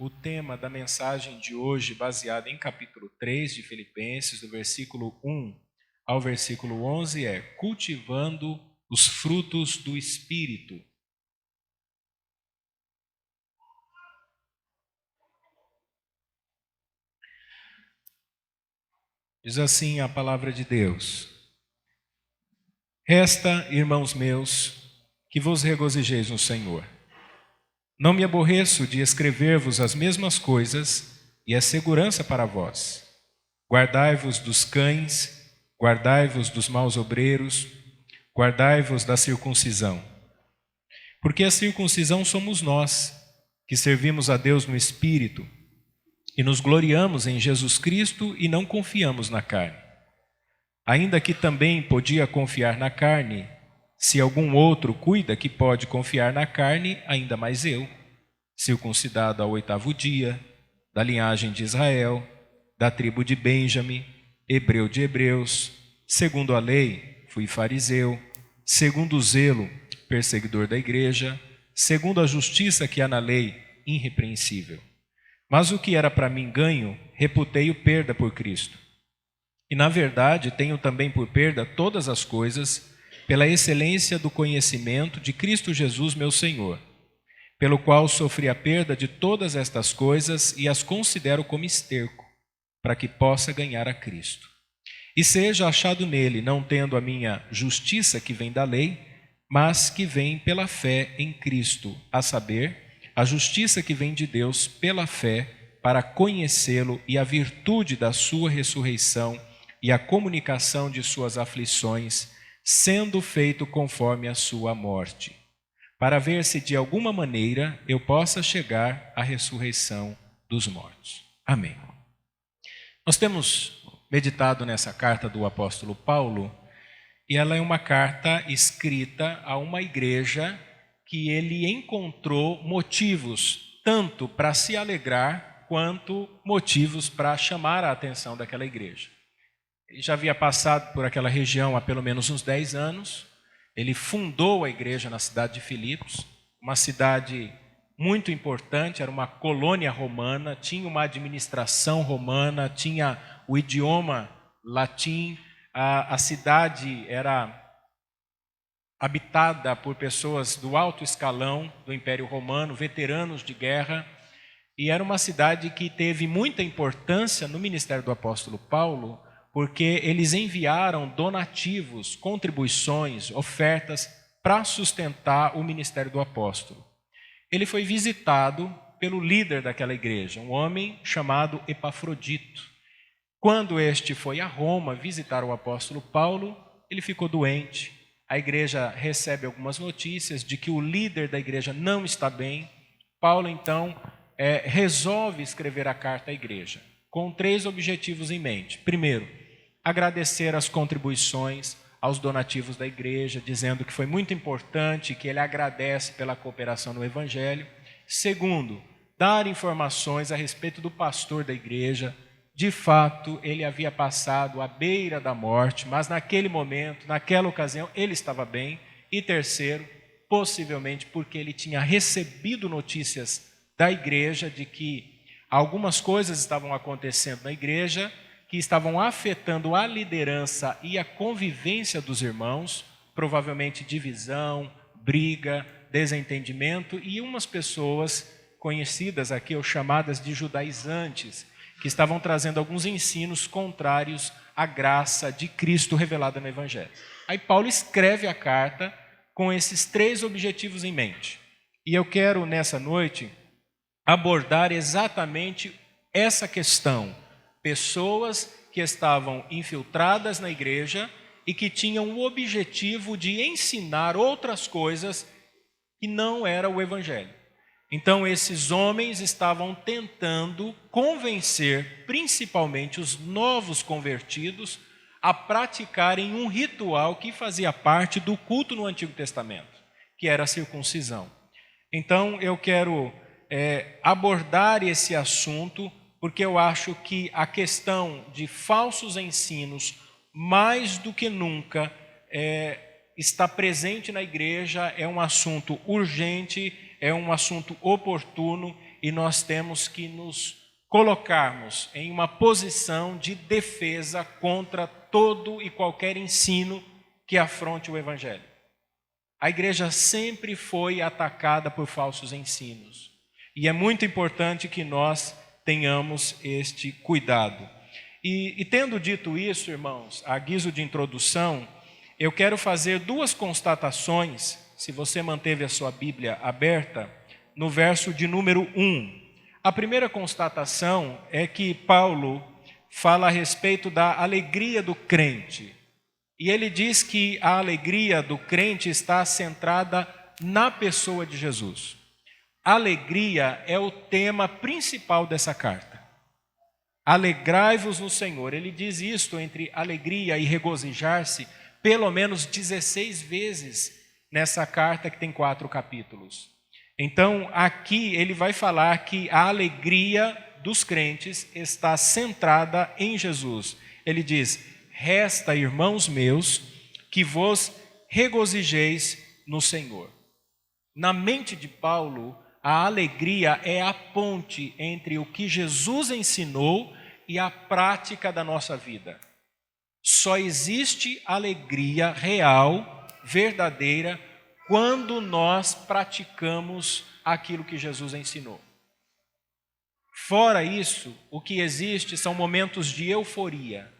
O tema da mensagem de hoje, baseado em capítulo 3 de Filipenses, do versículo 1 ao versículo 11, é Cultivando os frutos do Espírito. Diz assim a palavra de Deus: Resta, irmãos meus, que vos regozijeis no Senhor. Não me aborreço de escrever-vos as mesmas coisas, e é segurança para vós. Guardai-vos dos cães, guardai-vos dos maus obreiros, guardai-vos da circuncisão. Porque a circuncisão somos nós, que servimos a Deus no Espírito, e nos gloriamos em Jesus Cristo e não confiamos na carne. Ainda que também podia confiar na carne, se algum outro cuida que pode confiar na carne, ainda mais eu, circuncidado ao 8º dia, da linhagem de Israel, da tribo de Benjamim, hebreu de hebreus, segundo a lei, fui fariseu, segundo o zelo, perseguidor da igreja, segundo a justiça que há na lei, irrepreensível. Mas o que era para mim ganho, reputei-o perda por Cristo. E na verdade tenho também por perda todas as coisas, pela excelência do conhecimento de Cristo Jesus meu Senhor, pelo qual sofri a perda de todas estas coisas e as considero como esterco, para que possa ganhar a Cristo. E seja achado nele, não tendo a minha justiça que vem da lei, mas que vem pela fé em Cristo, a saber, a justiça que vem de Deus pela fé, para conhecê-lo e a virtude da sua ressurreição e a comunicação de suas aflições, sendo feito conforme a sua morte, para ver se de alguma maneira eu possa chegar à ressurreição dos mortos. Amém. Nós temos meditado nessa carta do apóstolo Paulo, e ela é uma carta escrita a uma igreja que ele encontrou motivos tanto para se alegrar quanto motivos para chamar a atenção daquela igreja. Ele já havia passado por aquela região há pelo menos uns 10 anos. Ele fundou a igreja na cidade de Filipos, uma cidade muito importante, era uma colônia romana, tinha uma administração romana, tinha o idioma latim, a cidade era habitada por pessoas do alto escalão do Império Romano, veteranos de guerra, e era uma cidade que teve muita importância no ministério do apóstolo Paulo, porque eles enviaram donativos, contribuições, ofertas para sustentar o ministério do apóstolo. Ele foi visitado pelo líder daquela igreja, um homem chamado Epafrodito. Quando este foi a Roma visitar o apóstolo Paulo, ele ficou doente. A igreja recebe algumas notícias de que o líder da igreja não está bem. Paulo, então, resolve escrever a carta à igreja, com 3 objetivos em mente. Primeiro, agradecer as contribuições aos donativos da igreja, dizendo que foi muito importante, que ele agradece pela cooperação no evangelho. Segundo, dar informações a respeito do pastor da igreja. De fato, ele havia passado à beira da morte, mas naquele momento, naquela ocasião, ele estava bem. E terceiro, possivelmente porque ele tinha recebido notícias da igreja de que algumas coisas estavam acontecendo na igreja que estavam afetando a liderança e a convivência dos irmãos, provavelmente divisão, briga, desentendimento, e umas pessoas conhecidas aqui, ou chamadas de judaizantes, que estavam trazendo alguns ensinos contrários à graça de Cristo revelada no Evangelho. Aí Paulo escreve a carta com esses 3 objetivos em mente. E eu quero, nessa noite, abordar exatamente essa questão. Pessoas que estavam infiltradas na igreja e que tinham o objetivo de ensinar outras coisas que não era o Evangelho. Então, esses homens estavam tentando convencer, principalmente os novos convertidos, a praticarem um ritual que fazia parte do culto no Antigo Testamento, que era a circuncisão. Então, eu quero abordar esse assunto, porque eu acho que a questão de falsos ensinos, mais do que nunca, está presente na igreja, é um assunto urgente, é um assunto oportuno, e nós temos que nos colocarmos em uma posição de defesa contra todo e qualquer ensino que afronte o Evangelho. A igreja sempre foi atacada por falsos ensinos. E é muito importante que nós tenhamos este cuidado. E tendo dito isso, irmãos, a guiso de introdução, eu quero fazer duas constatações, se você manteve a sua Bíblia aberta, no verso de número 1. A primeira constatação é que Paulo fala a respeito da alegria do crente. E ele diz que a alegria do crente está centrada na pessoa de Jesus. Alegria é o tema principal dessa carta. Alegrai-vos no Senhor. Ele diz isto entre alegria e regozijar-se pelo menos 16 vezes nessa carta que tem 4 capítulos. Então, aqui ele vai falar que a alegria dos crentes está centrada em Jesus. Ele diz: resta, irmãos meus, que vos regozijeis no Senhor. Na mente de Paulo, a alegria é a ponte entre o que Jesus ensinou e a prática da nossa vida. Só existe alegria real, verdadeira, quando nós praticamos aquilo que Jesus ensinou. Fora isso, o que existe são momentos de euforia.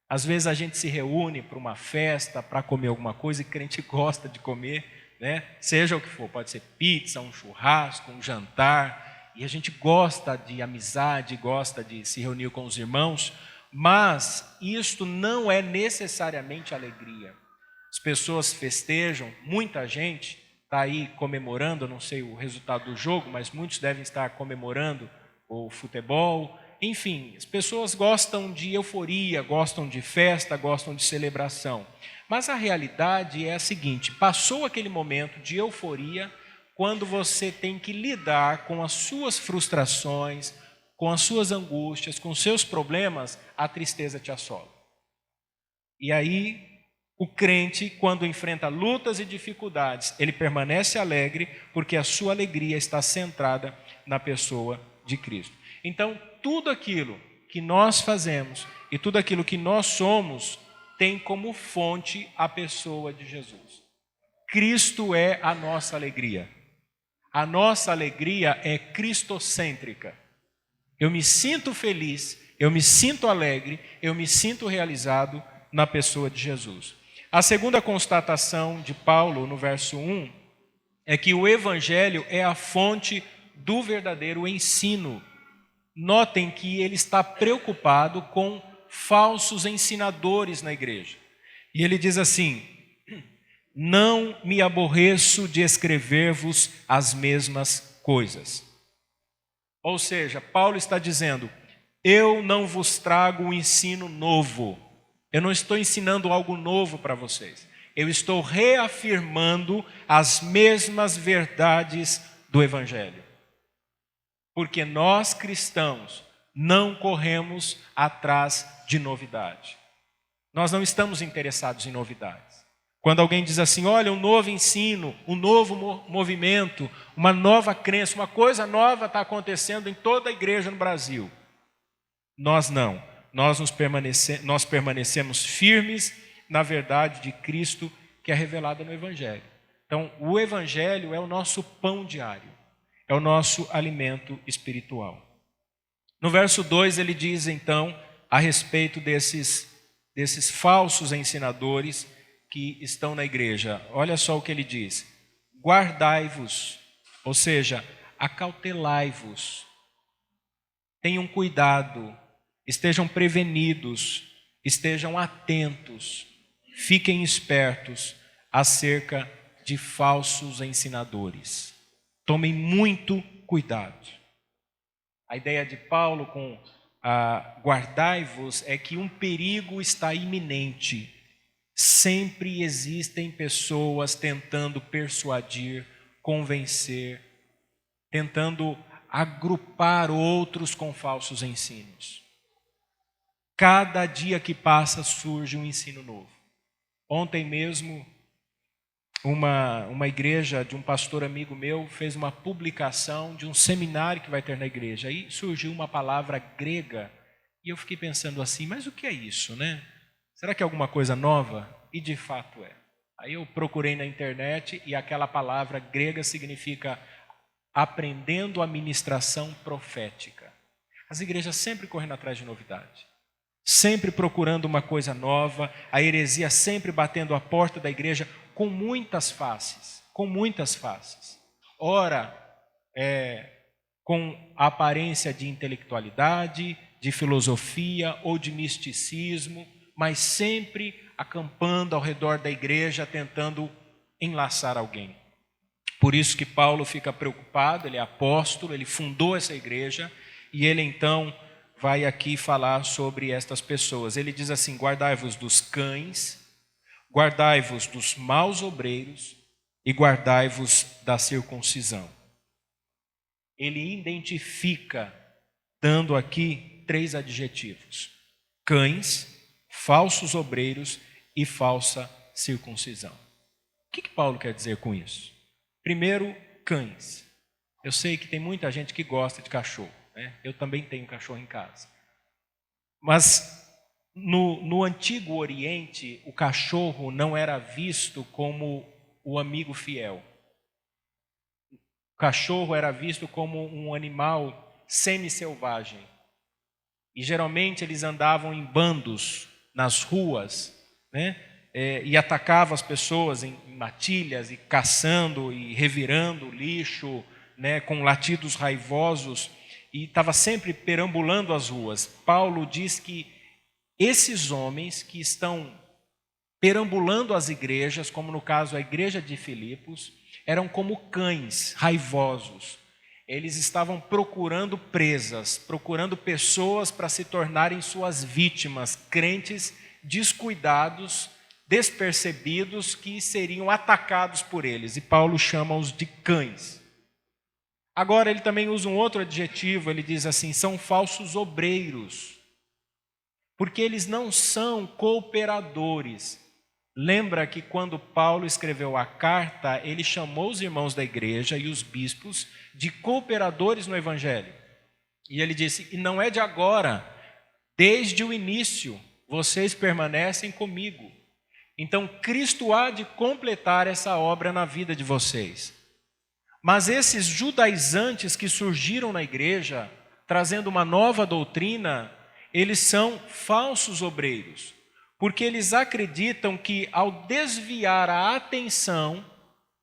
Às vezes a gente se reúne para uma festa, para comer alguma coisa, e crente gosta de comer, né? Seja o que for, pode ser pizza, um churrasco, um jantar, e a gente gosta de amizade, gosta de se reunir com os irmãos, mas isto não é necessariamente alegria. As pessoas festejam, muita gente está aí comemorando, eu não sei o resultado do jogo, mas muitos devem estar comemorando o futebol. Enfim, as pessoas gostam de euforia, gostam de festa, gostam de celebração. Mas a realidade é a seguinte: passou aquele momento de euforia, quando você tem que lidar com as suas frustrações, com as suas angústias, com os seus problemas, a tristeza te assola. E aí, o crente, quando enfrenta lutas e dificuldades, ele permanece alegre, porque a sua alegria está centrada na pessoa de Cristo. Então, tudo aquilo que nós fazemos e tudo aquilo que nós somos tem como fonte a pessoa de Jesus. Cristo é a nossa alegria. A nossa alegria é cristocêntrica. Eu me sinto feliz, eu me sinto alegre, eu me sinto realizado na pessoa de Jesus. A segunda constatação de Paulo, no verso 1, é que o Evangelho é a fonte do verdadeiro ensino. Notem que ele está preocupado com falsos ensinadores na igreja. E ele diz assim: não me aborreço de escrever-vos as mesmas coisas. Ou seja, Paulo está dizendo: eu não vos trago um ensino novo. Eu não estou ensinando algo novo para vocês. Eu estou reafirmando as mesmas verdades do Evangelho. Porque nós cristãos não corremos atrás de novidade. Nós não estamos interessados em novidades. Quando alguém diz assim: olha, um novo ensino, um novo movimento, uma nova crença, uma coisa nova está acontecendo em toda a igreja no Brasil. Nós não. Nós permanecemos firmes na verdade de Cristo que é revelada no Evangelho. Então, o Evangelho é o nosso pão diário, é o nosso alimento espiritual. No verso 2 ele diz então a respeito desses falsos ensinadores que estão na igreja. Olha só o que ele diz: guardai-vos, ou seja, acautelai-vos, tenham cuidado, estejam prevenidos, estejam atentos, fiquem espertos acerca de falsos ensinadores. Tomem muito cuidado. A ideia de Paulo com guardai-vos é que um perigo está iminente. Sempre existem pessoas tentando persuadir, convencer, tentando agrupar outros com falsos ensinos. Cada dia que passa surge um ensino novo. Ontem mesmo uma igreja de um pastor amigo meu fez uma publicação de um seminário que vai ter na igreja. Aí surgiu uma palavra grega e eu fiquei pensando assim, mas o que é isso, né? Será que é alguma coisa nova? E de fato é. Aí eu procurei na internet e aquela palavra grega significa aprendendo a ministração profética. As igrejas sempre correndo atrás de novidade, sempre procurando uma coisa nova, a heresia sempre batendo a porta da igreja com muitas faces, com muitas faces. Ora, com a aparência de intelectualidade, de filosofia ou de misticismo, mas sempre acampando ao redor da igreja, tentando enlaçar alguém. Por isso que Paulo fica preocupado, ele é apóstolo, ele fundou essa igreja, e ele então vai aqui falar sobre estas pessoas. Ele diz assim: guardai-vos dos cães, guardai-vos dos maus obreiros e guardai-vos da circuncisão. Ele identifica, dando aqui 3 adjetivos: cães, falsos obreiros e falsa circuncisão. O que Paulo quer dizer com isso? Primeiro, cães. Eu sei que tem muita gente que gosta de cachorro, né? Eu também tenho cachorro em casa. Mas no Antigo Oriente, o cachorro não era visto como o amigo fiel. O cachorro era visto como um animal semi-selvagem. E geralmente eles andavam em bandos nas ruas, né? E atacavam as pessoas em matilhas, e caçando e revirando o lixo, né? Com latidos raivosos, e estava sempre perambulando as ruas. Paulo diz que esses homens que estão perambulando as igrejas, como no caso a igreja de Filipos, eram como cães raivosos. Eles estavam procurando presas, procurando pessoas para se tornarem suas vítimas, crentes descuidados, despercebidos, que seriam atacados por eles. E Paulo chama-os de cães. Agora ele também usa um outro adjetivo, ele diz assim: são falsos obreiros, porque eles não são cooperadores. Lembra que quando Paulo escreveu a carta, ele chamou os irmãos da igreja e os bispos de cooperadores no evangelho. E ele disse: e não é de agora, desde o início, vocês permanecem comigo. Então Cristo há de completar essa obra na vida de vocês. Mas esses judaizantes que surgiram na igreja, trazendo uma nova doutrina, eles são falsos obreiros, porque eles acreditam que ao desviar a atenção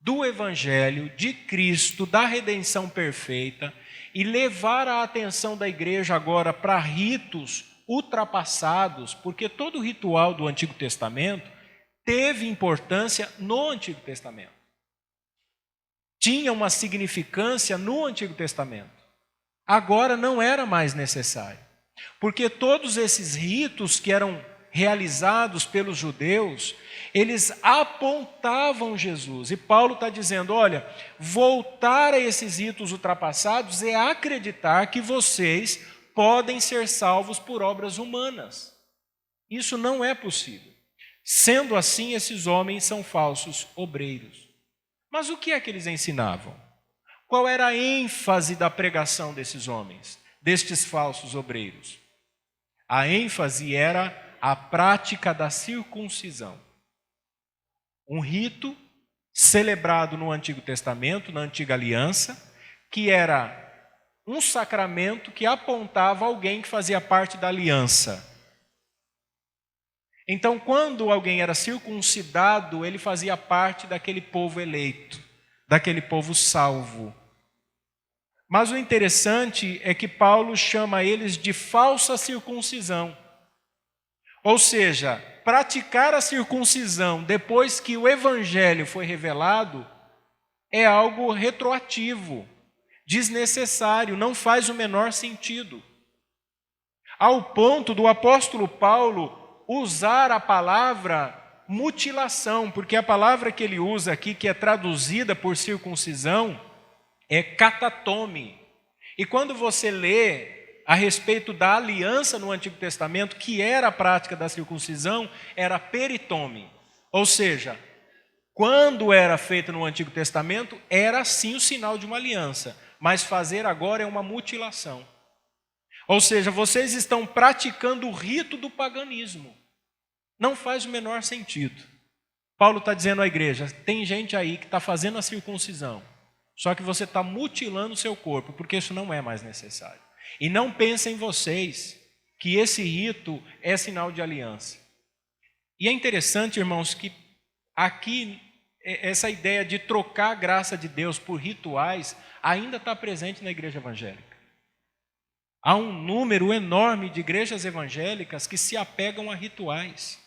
do evangelho, de Cristo, da redenção perfeita, e levar a atenção da igreja agora para ritos ultrapassados, porque todo ritual do Antigo Testamento teve importância no Antigo Testamento. Tinha uma significância no Antigo Testamento. Agora não era mais necessário, porque todos esses ritos que eram realizados pelos judeus, eles apontavam Jesus. E Paulo está dizendo: olha, voltar a esses ritos ultrapassados é acreditar que vocês podem ser salvos por obras humanas. Isso não é possível. Sendo assim, esses homens são falsos obreiros. Mas o que é que eles ensinavam? Qual era a ênfase da pregação desses homens, destes falsos obreiros? A ênfase era a prática da circuncisão. Um rito celebrado no Antigo Testamento, na Antiga Aliança, que era um sacramento que apontava alguém que fazia parte da aliança. Então, quando alguém era circuncidado, ele fazia parte daquele povo eleito, daquele povo salvo. Mas o interessante é que Paulo chama eles de falsa circuncisão. Ou seja, praticar a circuncisão depois que o evangelho foi revelado é algo retroativo, desnecessário, não faz o menor sentido. Ao ponto do apóstolo Paulo usar a palavra mutilação, porque a palavra que ele usa aqui, que é traduzida por circuncisão, é catatome. E quando você lê a respeito da aliança no Antigo Testamento, que era a prática da circuncisão, era peritome. Ou seja, Quando era feito no Antigo Testamento, era sim o sinal de uma aliança, mas fazer agora é uma mutilação. Ou seja, vocês estão praticando o rito do paganismo. Não faz o menor sentido. Paulo está dizendo à igreja, tem gente aí que está fazendo a circuncisão, só que você está mutilando o seu corpo, porque isso não é mais necessário. E não pensem vocês que esse rito é sinal de aliança. E é interessante, irmãos, que aqui essa ideia de trocar a graça de Deus por rituais ainda está presente na igreja evangélica. Há um número enorme de igrejas evangélicas que se apegam a rituais.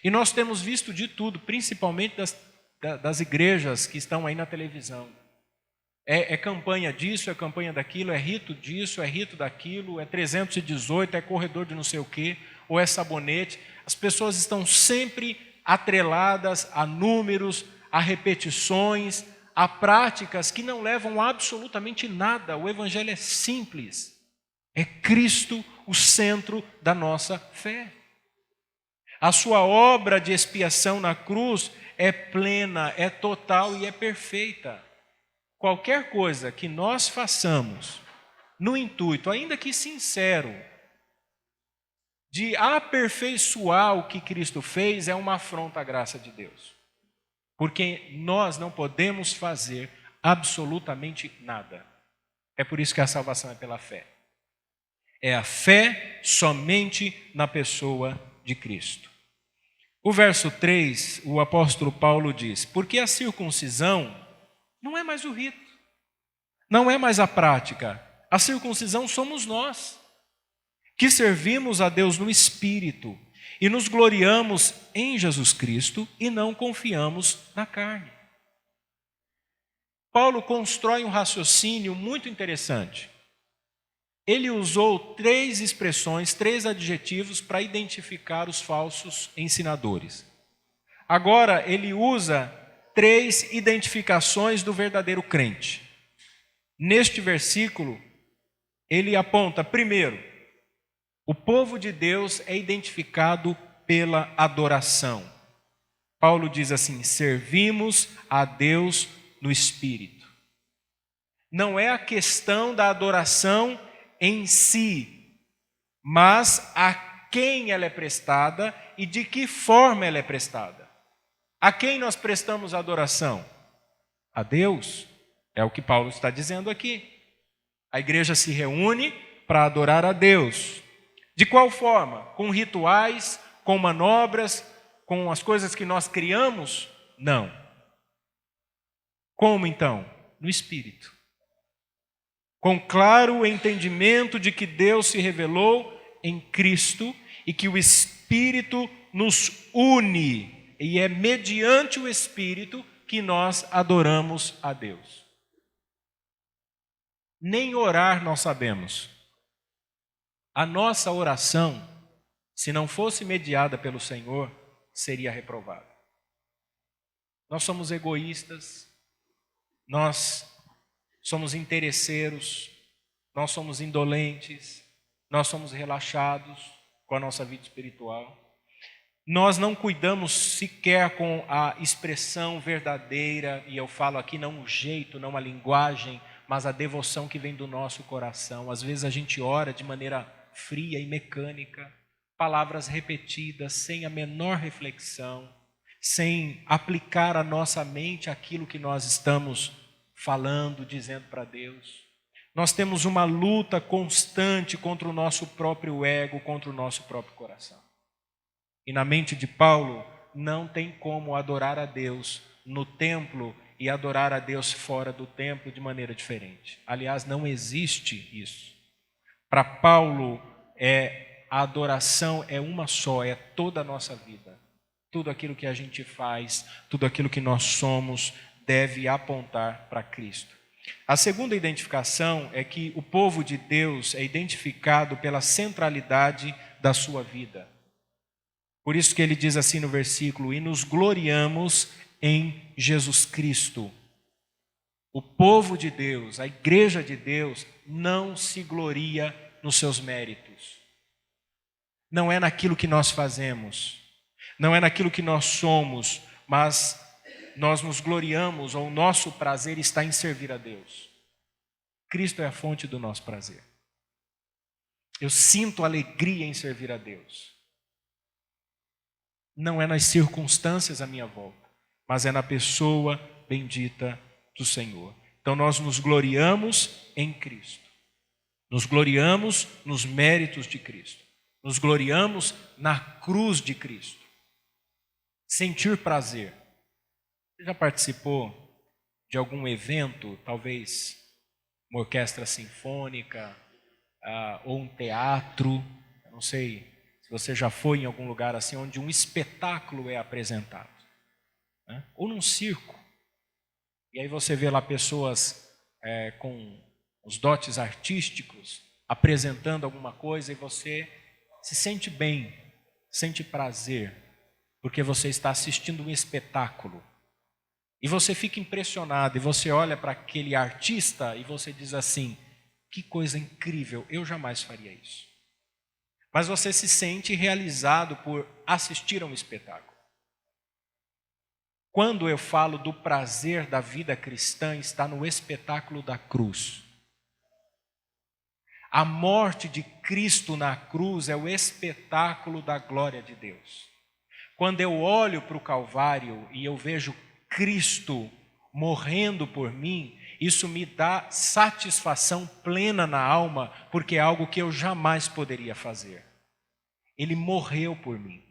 E nós temos visto de tudo, principalmente das igrejas que estão aí na televisão. É campanha disso, é campanha daquilo, é rito disso, é rito daquilo, é 318, é corredor de não sei o quê, ou é sabonete. As pessoas estão sempre atreladas a números, a repetições, a práticas que não levam a absolutamente nada. O evangelho é simples. É Cristo o centro da nossa fé. A sua obra de expiação na cruz é plena, é total e é perfeita. Qualquer coisa que nós façamos no intuito, ainda que sincero, de aperfeiçoar o que Cristo fez, é uma afronta à graça de Deus. Porque nós não podemos fazer absolutamente nada. É por isso que a salvação é pela fé. É a fé somente na pessoa de Cristo. O verso 3, o apóstolo Paulo diz, porque a circuncisão não é mais o rito, não é mais a prática. A circuncisão somos nós, que servimos a Deus no Espírito e nos gloriamos em Jesus Cristo e não confiamos na carne. Paulo constrói um raciocínio muito interessante. Ele usou 3 expressões, 3 adjetivos para identificar os falsos ensinadores. Agora ele usa 3 identificações do verdadeiro crente. Neste versículo, ele aponta, primeiro, o povo de Deus é identificado pela adoração. Paulo diz assim, servimos a Deus no Espírito. Não é a questão da adoração em si, mas a quem ela é prestada e de que forma ela é prestada. A quem nós prestamos adoração? A Deus. É o que Paulo está dizendo aqui. A igreja se reúne para adorar a Deus. De qual forma? Com rituais, com manobras, com as coisas que nós criamos? Não. Como então? No Espírito. Com claro entendimento de que Deus se revelou em Cristo e que o Espírito nos une, e é mediante o Espírito que nós adoramos a Deus. Nem orar nós sabemos. A nossa oração, se não fosse mediada pelo Senhor, seria reprovada. Nós somos egoístas, nós somos interesseiros, nós somos indolentes, nós somos relaxados com a nossa vida espiritual. Nós não cuidamos sequer com a expressão verdadeira, e eu falo aqui não o jeito, não a linguagem, mas a devoção que vem do nosso coração. Às vezes a gente ora de maneira fria e mecânica, palavras repetidas, sem a menor reflexão, sem aplicar a nossa mente aquilo que nós estamos falando, dizendo para Deus. Nós temos uma luta constante contra o nosso próprio ego, contra o nosso próprio coração. E na mente de Paulo, não tem como adorar a Deus no templo e adorar a Deus fora do templo de maneira diferente. Aliás, não existe isso. Para Paulo, a adoração é uma só, é toda a nossa vida. Tudo aquilo que a gente faz, tudo aquilo que nós somos, deve apontar para Cristo. A segunda identificação é que o povo de Deus é identificado pela centralidade da sua vida. Por isso que ele diz assim no versículo, e nos gloriamos em Jesus Cristo. O povo de Deus, a igreja de Deus, não se gloria nos seus méritos. Não é naquilo que nós fazemos, não é naquilo que nós somos, mas nós nos gloriamos ou o nosso prazer está em servir a Deus. Cristo é a fonte do nosso prazer. Eu sinto alegria em servir a Deus. Não é nas circunstâncias à minha volta, mas é na pessoa bendita do Senhor. Então nós nos gloriamos em Cristo. Nos gloriamos nos méritos de Cristo. Nos gloriamos na cruz de Cristo. Sentir prazer. Você já participou de algum evento, talvez uma orquestra sinfônica, ou um teatro? Eu não sei se você já foi em algum lugar assim, onde um espetáculo é apresentado, né? Ou num circo. E aí você vê lá pessoas com os dotes artísticos apresentando alguma coisa e você se sente bem, sente prazer, porque você está assistindo um espetáculo. E você fica impressionado, e você olha para aquele artista e você diz assim: que coisa incrível, eu jamais faria isso. Mas você se sente realizado por assistir a um espetáculo. Quando eu falo do prazer da vida cristã, está no espetáculo da cruz. A morte de Cristo na cruz é o espetáculo da glória de Deus. Quando eu olho para o Calvário e eu vejo Cristo morrendo por mim, isso me dá satisfação plena na alma, porque é algo que eu jamais poderia fazer. Ele morreu por mim.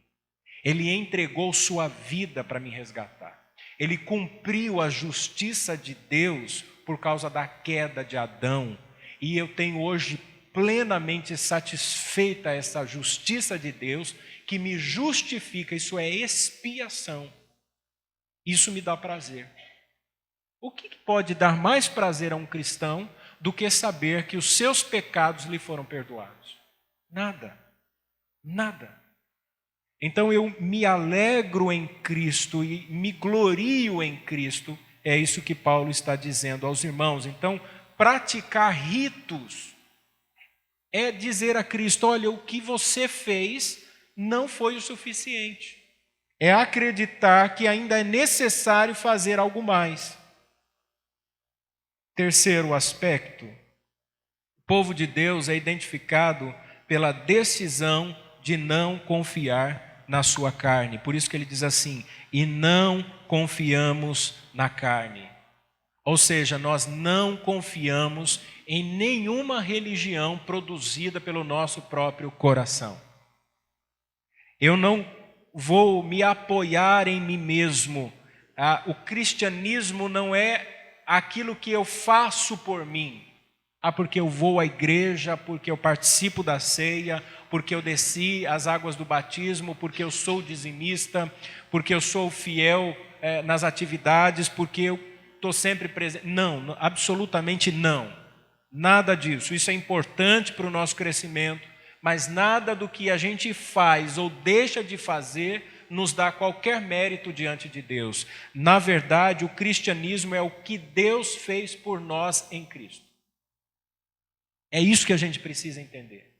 Ele entregou sua vida para me resgatar. Ele cumpriu a justiça de Deus por causa da queda de Adão. E eu tenho hoje plenamente satisfeita essa justiça de Deus, que me justifica. Isso é expiação. Isso me dá prazer. O que pode dar mais prazer a um cristão do que saber que os seus pecados lhe foram perdoados? Nada. Nada. Então eu me alegro em Cristo e me glorio em Cristo. É isso que Paulo está dizendo aos irmãos. Então, praticar ritos é dizer a Cristo: olha, o que você fez não foi o suficiente. É acreditar que ainda é necessário fazer algo mais. Terceiro aspecto, o povo de Deus é identificado pela decisão de não confiar na sua carne. Por isso que ele diz assim: e não confiamos na carne. Ou seja, nós não confiamos em nenhuma religião produzida pelo nosso próprio coração. Eu não vou me apoiar em mim mesmo. O cristianismo não é aquilo que eu faço por mim. Porque eu vou à igreja, porque eu participo da ceia, porque eu desci as águas do batismo, porque eu sou dizimista, porque eu sou fiel nas atividades, porque eu estou sempre presente. Não, absolutamente não. Nada disso. Isso é importante para o nosso crescimento, mas nada do que a gente faz ou deixa de fazer nos dá qualquer mérito diante de Deus. Na verdade, o cristianismo é o que Deus fez por nós em Cristo. É isso que a gente precisa entender.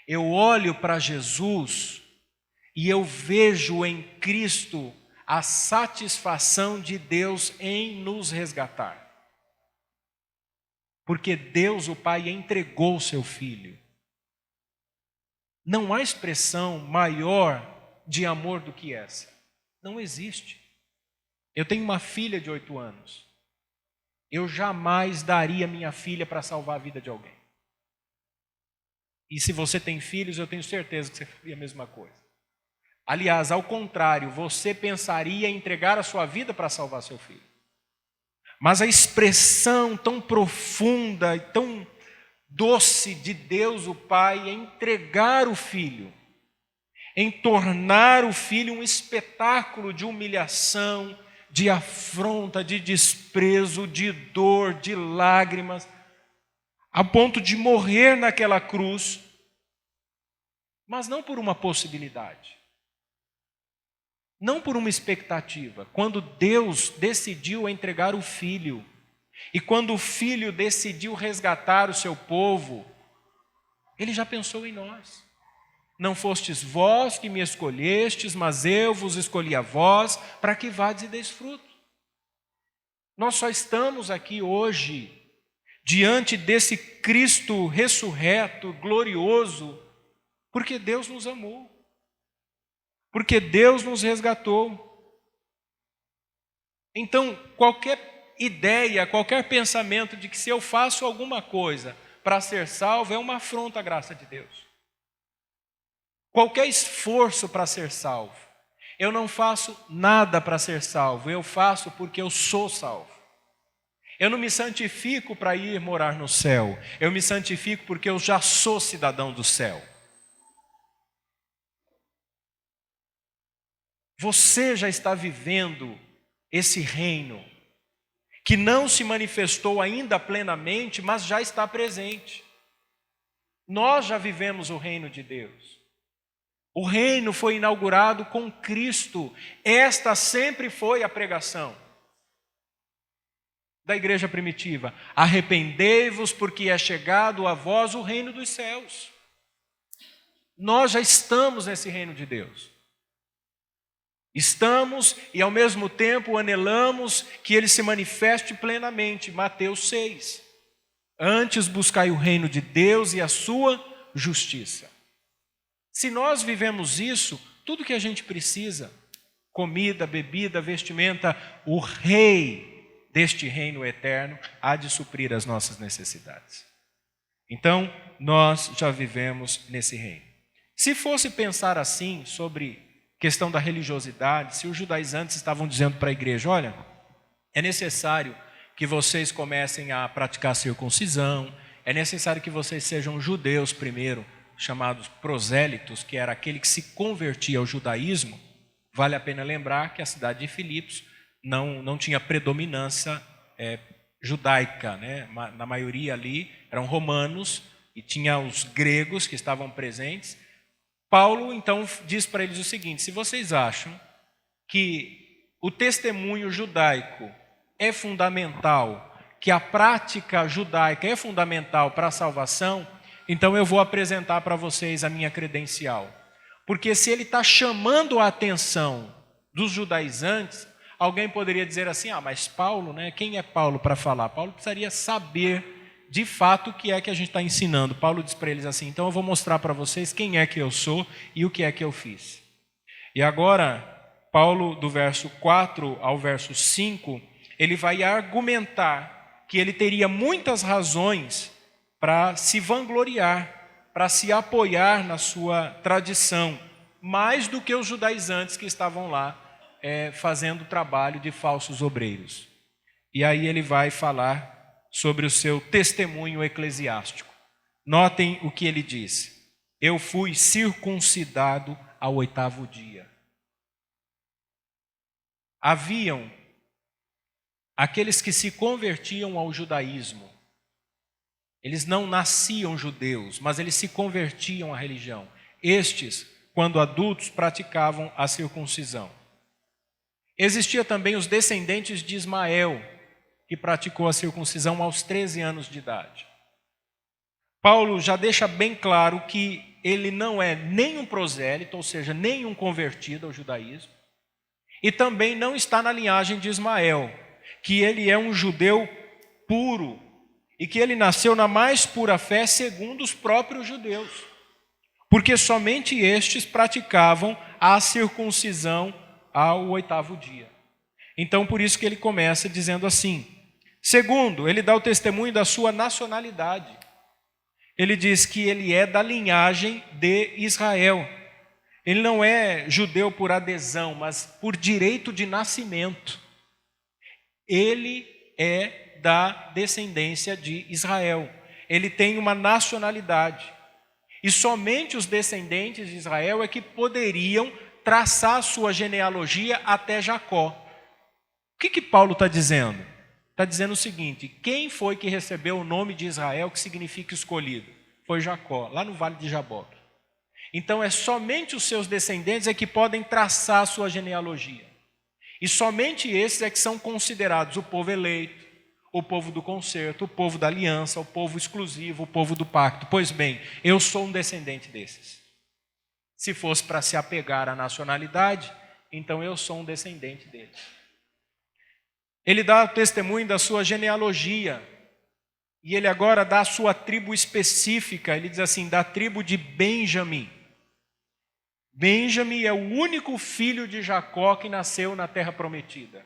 Eu olho para Jesus e eu vejo em Cristo a satisfação de Deus em nos resgatar. Porque Deus, o Pai, entregou o seu Filho. Não há expressão maior de amor do que essa. Não existe. Eu tenho uma filha de 8 anos. Eu jamais daria minha filha para salvar a vida de alguém. E se você tem filhos, eu tenho certeza que você faria a mesma coisa. Aliás, ao contrário, você pensaria em entregar a sua vida para salvar seu filho. Mas a expressão tão profunda e tão doce de Deus, o Pai, é entregar o Filho, em tornar o Filho um espetáculo de humilhação, de afronta, de desprezo, de dor, de lágrimas, a ponto de morrer naquela cruz, mas não por uma possibilidade, não por uma expectativa. Quando Deus decidiu entregar o Filho, e quando o Filho decidiu resgatar o seu povo, Ele já pensou em nós. Não fostes vós que me escolhestes, mas eu vos escolhi a vós, para que vades e deis fruto. Nós só estamos aqui hoje diante desse Cristo ressurreto, glorioso, porque Deus nos amou, porque Deus nos resgatou. Então, qualquer ideia, qualquer pensamento de que se eu faço alguma coisa para ser salvo é uma afronta à graça de Deus. Qualquer esforço para ser salvo. Eu não faço nada para ser salvo, eu faço porque eu sou salvo. Eu não me santifico para ir morar no céu, eu me santifico porque eu já sou cidadão do céu. Você já está vivendo esse reino, que não se manifestou ainda plenamente, mas já está presente. Nós já vivemos o reino de Deus. O reino foi inaugurado com Cristo. Esta sempre foi a pregação da igreja primitiva. Arrependei-vos, porque é chegado a vós o reino dos céus. Nós já estamos nesse reino de Deus. Estamos e ao mesmo tempo anelamos que ele se manifeste plenamente. Mateus 6. Antes buscai o reino de Deus e a sua justiça. Se nós vivemos isso, tudo que a gente precisa, comida, bebida, vestimenta, o rei deste reino eterno há de suprir as nossas necessidades. Então, nós já vivemos nesse reino. Se fosse pensar assim sobre questão da religiosidade, se os judaizantes estavam dizendo para a igreja, olha, é necessário que vocês comecem a praticar a circuncisão, é necessário que vocês sejam judeus primeiro, chamados prosélitos, que era aquele que se convertia ao judaísmo. Vale a pena lembrar que a cidade de Filipos não tinha predominância judaica, né? Na maioria ali eram romanos e tinha os gregos que estavam presentes. Paulo então diz para eles o seguinte: se vocês acham que o testemunho judaico é fundamental, que a prática judaica é fundamental para a salvação, então eu vou apresentar para vocês a minha credencial. Porque se ele está chamando a atenção dos judaizantes, alguém poderia dizer assim, mas Paulo, né? Quem é Paulo para falar? Paulo precisaria saber de fato o que é que a gente está ensinando. Paulo diz para eles assim, então eu vou mostrar para vocês quem é que eu sou e o que é que eu fiz. E agora, Paulo, do verso 4 ao verso 5, ele vai argumentar que ele teria muitas razões para se vangloriar, para se apoiar na sua tradição, mais do que os judaizantes que estavam lá fazendo trabalho de falsos obreiros. E aí ele vai falar sobre o seu testemunho eclesiástico. Notem o que ele diz: eu fui circuncidado ao 8º dia. Haviam aqueles que se convertiam ao judaísmo. Eles não nasciam judeus, mas eles se convertiam à religião. Estes, quando adultos, praticavam a circuncisão. Existia também os descendentes de Ismael, que praticou a circuncisão aos 13 anos de idade. Paulo já deixa bem claro que ele não é nem um prosélito, ou seja, nem um convertido ao judaísmo, e também não está na linhagem de Ismael, que ele é um judeu puro, e que ele nasceu na mais pura fé segundo os próprios judeus, porque somente estes praticavam a circuncisão ao 8º dia. Então, por isso que ele começa dizendo assim. Segundo, ele dá o testemunho da sua nacionalidade. Ele diz que ele é da linhagem de Israel. Ele não é judeu por adesão, mas por direito de nascimento. Ele é da descendência de Israel. Ele tem uma nacionalidade. E somente os descendentes de Israel é que poderiam traçar sua genealogia até Jacó. O que Paulo está dizendo? Está dizendo o seguinte: quem foi que recebeu o nome de Israel, que significa escolhido? Foi Jacó, lá no Vale de Jaboque. Então é somente os seus descendentes é que podem traçar a sua genealogia. E somente esses é que são considerados o povo eleito, o povo do concerto, o povo da aliança, o povo exclusivo, o povo do pacto. Pois bem, eu sou um descendente desses. Se fosse para se apegar à nacionalidade, então eu sou um descendente deles. Ele dá testemunho da sua genealogia. E ele agora dá a sua tribo específica. Ele diz assim, da tribo de Benjamim. Benjamim é o único filho de Jacó que nasceu na terra prometida.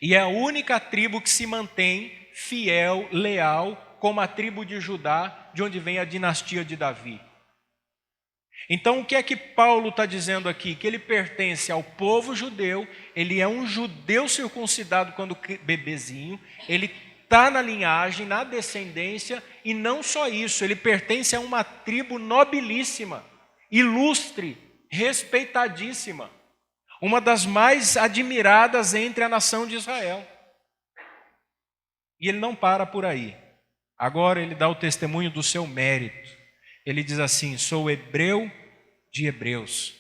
E é a única tribo que se mantém fiel, leal, como a tribo de Judá, de onde vem a dinastia de Davi. Então o que é que Paulo está dizendo aqui? Que ele pertence ao povo judeu, ele é um judeu circuncidado quando bebezinho, ele está na linhagem, na descendência, e não só isso, ele pertence a uma tribo nobilíssima, ilustre, respeitadíssima, uma das mais admiradas entre a nação de Israel. E ele não para por aí. Agora ele dá o testemunho do seu mérito. Ele diz assim, sou hebreu de hebreus.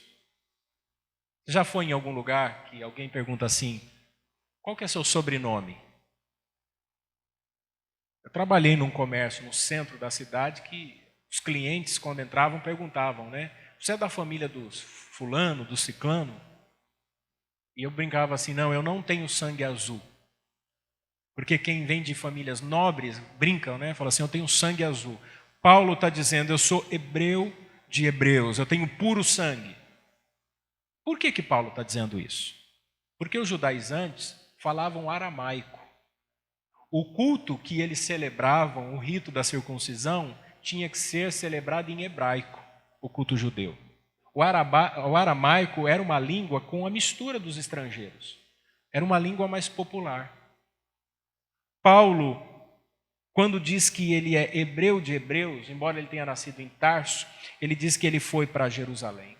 Você já foi em algum lugar que alguém pergunta assim, qual que é seu sobrenome? Eu trabalhei num comércio no centro da cidade que os clientes, quando entravam, perguntavam, né? Você é da família do fulano, do ciclano? E eu brincava assim, não, eu não tenho sangue azul. Porque quem vem de famílias nobres, brincam, né? Fala assim, eu tenho sangue azul. Paulo está dizendo, eu sou hebreu de hebreus, eu tenho puro sangue. Por que Paulo está dizendo isso? Porque os judaizantes falavam aramaico. O culto que eles celebravam, o rito da circuncisão, tinha que ser celebrado em hebraico, o culto judeu. O aramaico era uma língua com a mistura dos estrangeiros. Era uma língua mais popular. Paulo, quando diz que ele é hebreu de hebreus, embora ele tenha nascido em Tarso, ele diz que ele foi para Jerusalém.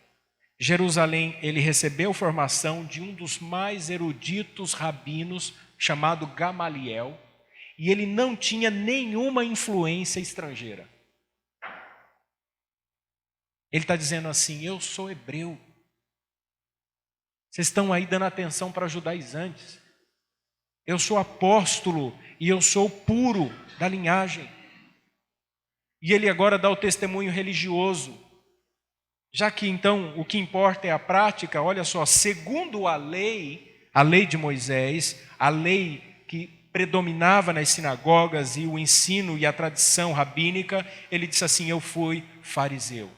Jerusalém, ele recebeu formação de um dos mais eruditos rabinos, chamado Gamaliel, e ele não tinha nenhuma influência estrangeira. Ele está dizendo assim, eu sou hebreu. Vocês estão aí dando atenção para judaizantes. Eu sou apóstolo e eu sou puro da linhagem. E ele agora dá o testemunho religioso. Já que então o que importa é a prática, olha só, segundo a lei de Moisés, a lei que predominava nas sinagogas e o ensino e a tradição rabínica, ele disse assim, eu fui fariseu.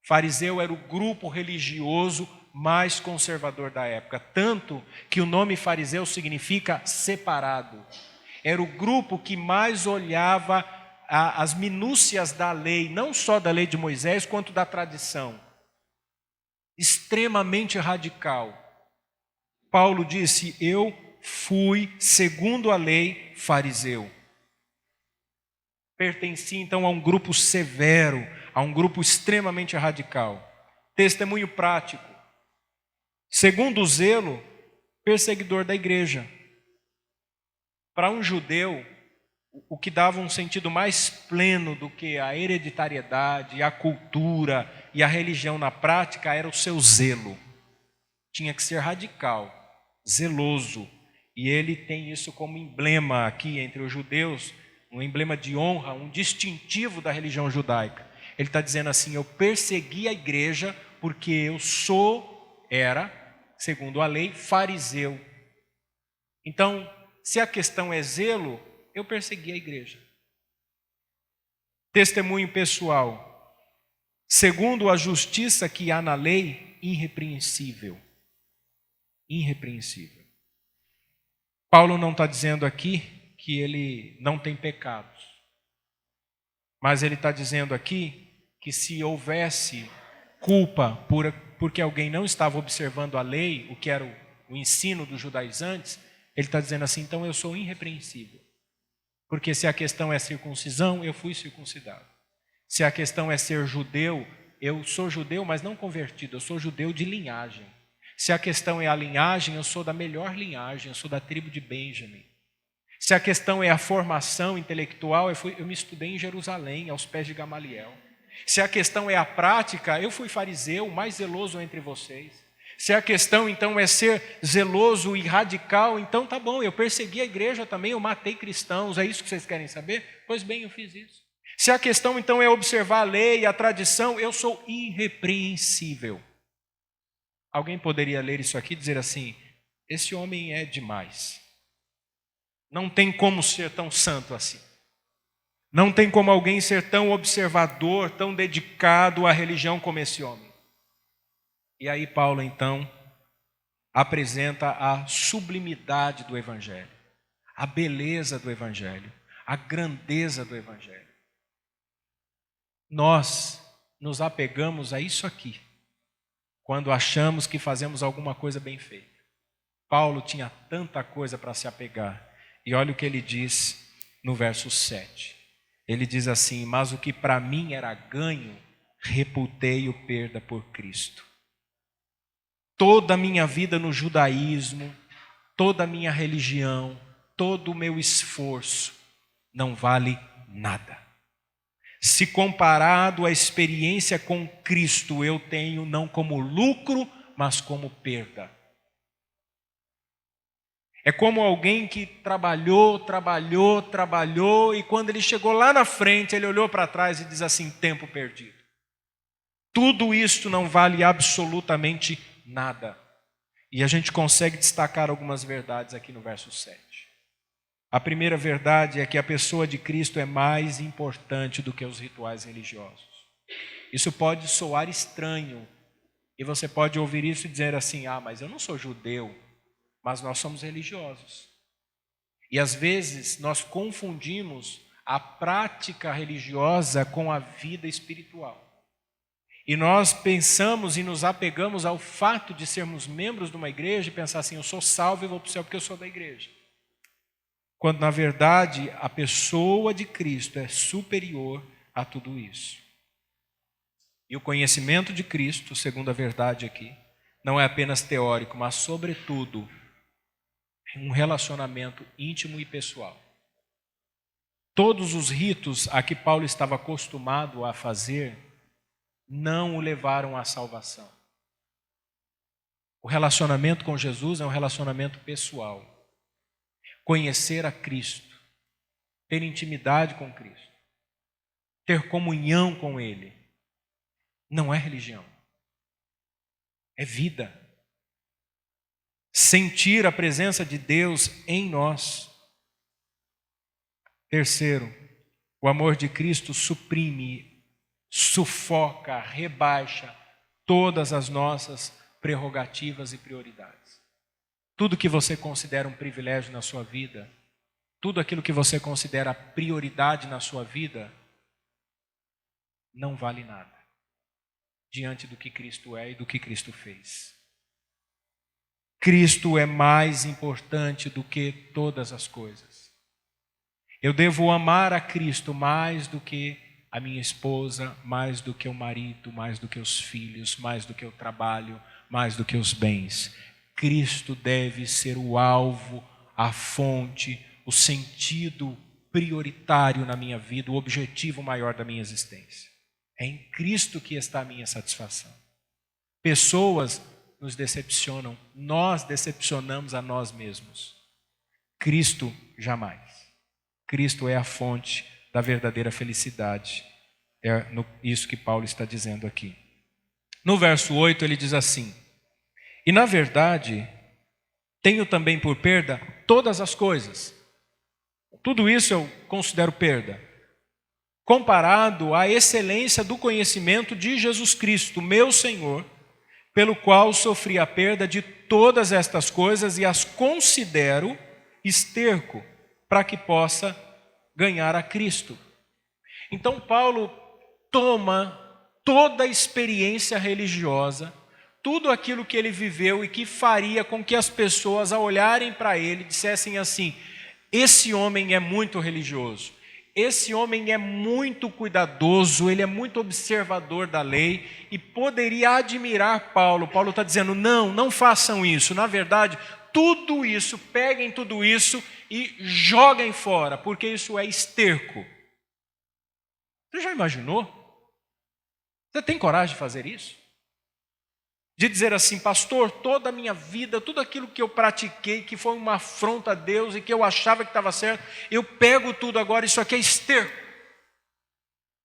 Fariseu era o grupo religioso mais conservador da época, tanto que o nome fariseu significa separado. Era o grupo que mais olhava as minúcias da lei, não só da lei de Moisés, quanto da tradição. Extremamente radical. Paulo disse, eu fui, segundo a lei, fariseu. Pertencia então a um grupo severo, a um grupo extremamente radical. Testemunho prático. Segundo o zelo, perseguidor da igreja. Para um judeu, o que dava um sentido mais pleno do que a hereditariedade, a cultura e a religião na prática era o seu zelo. Tinha que ser radical, zeloso. E ele tem isso como emblema aqui entre os judeus, um emblema de honra, um distintivo da religião judaica. Ele está dizendo assim, eu persegui a igreja porque eu era, segundo a lei, fariseu. Então, se a questão é zelo, eu persegui a igreja. Testemunho pessoal. Segundo a justiça que há na lei, irrepreensível. Irrepreensível. Paulo não está dizendo aqui que ele não tem pecados. Mas ele está dizendo aqui que se houvesse culpa porque alguém não estava observando a lei, o que era o ensino dos judaizantes, ele está dizendo assim, então eu sou irrepreensível. Porque se a questão é circuncisão, eu fui circuncidado. Se a questão é ser judeu, eu sou judeu, mas não convertido, eu sou judeu de linhagem. Se a questão é a linhagem, eu sou da melhor linhagem, eu sou da tribo de Benjamim. Se a questão é a formação intelectual, eu me estudei em Jerusalém, aos pés de Gamaliel. Se a questão é a prática, eu fui fariseu, o mais zeloso entre vocês. Se a questão então é ser zeloso e radical, então tá bom, eu persegui a igreja também, eu matei cristãos, é isso que vocês querem saber? Pois bem, eu fiz isso. Se a questão então é observar a lei, a tradição, eu sou irrepreensível. Alguém poderia ler isso aqui e dizer assim, esse homem é demais. Não tem como ser tão santo assim. Não tem como alguém ser tão observador, tão dedicado à religião como esse homem. E aí Paulo, então, apresenta a sublimidade do Evangelho, a beleza do Evangelho, a grandeza do Evangelho. Nós nos apegamos a isso aqui, quando achamos que fazemos alguma coisa bem feita. Paulo tinha tanta coisa para se apegar. E olha o que ele diz no verso 7. Ele diz assim: mas o que para mim era ganho, reputei-o perda por Cristo. Toda a minha vida no judaísmo, toda a minha religião, todo o meu esforço não vale nada. Se comparado à experiência com Cristo, eu tenho não como lucro, mas como perda. É como alguém que trabalhou, e quando ele chegou lá na frente, ele olhou para trás e diz assim: tempo perdido. Tudo isso não vale absolutamente nada. E a gente consegue destacar algumas verdades aqui no verso 7. A primeira verdade é que a pessoa de Cristo é mais importante do que os rituais religiosos. Isso pode soar estranho, e você pode ouvir isso e dizer assim: ah, mas eu não sou judeu. Mas nós somos religiosos. E às vezes nós confundimos a prática religiosa com a vida espiritual. E nós pensamos e nos apegamos ao fato de sermos membros de uma igreja e pensar assim: eu sou salvo e vou para o céu porque eu sou da igreja. Quando na verdade a pessoa de Cristo é superior a tudo isso. E o conhecimento de Cristo, segundo a verdade aqui, não é apenas teórico, mas sobretudo um relacionamento íntimo e pessoal. Todos os ritos a que Paulo estava acostumado a fazer não o levaram à salvação. O relacionamento com Jesus é um relacionamento pessoal. Conhecer a Cristo, ter intimidade com Cristo, ter comunhão com Ele, não é religião, é vida. Sentir a presença de Deus em nós. Terceiro, o amor de Cristo suprime, sufoca, rebaixa todas as nossas prerrogativas e prioridades. Tudo que você considera um privilégio na sua vida, tudo aquilo que você considera prioridade na sua vida, não vale nada diante do que Cristo é e do que Cristo fez. Cristo é mais importante do que todas as coisas. Eu devo amar a Cristo mais do que a minha esposa, mais do que o marido, mais do que os filhos, mais do que o trabalho, mais do que os bens. Cristo deve ser o alvo, a fonte, o sentido prioritário na minha vida, o objetivo maior da minha existência. É em Cristo que está a minha satisfação. Pessoas nos decepcionam, nós decepcionamos a nós mesmos. Cristo jamais. Cristo é a fonte da verdadeira felicidade. É isso que Paulo está dizendo aqui. No verso 8 ele diz assim: e na verdade, tenho também por perda todas as coisas. Tudo isso eu considero perda, comparado à excelência do conhecimento de Jesus Cristo, meu Senhor, pelo qual sofri a perda de todas estas coisas e as considero esterco para que possa ganhar a Cristo. Então Paulo toma toda a experiência religiosa, tudo aquilo que ele viveu e que faria com que as pessoas, ao olharem para ele, dissessem assim: esse homem é muito religioso. Esse homem é muito cuidadoso, ele é muito observador da lei e poderia admirar Paulo. Paulo está dizendo: não façam isso. Na verdade, tudo isso, peguem tudo isso e joguem fora, porque isso é esterco. Você já imaginou? Você tem coragem de fazer isso? De dizer assim: pastor, toda a minha vida, tudo aquilo que eu pratiquei, que foi uma afronta a Deus e que eu achava que estava certo, eu pego tudo agora, isso aqui é esterco.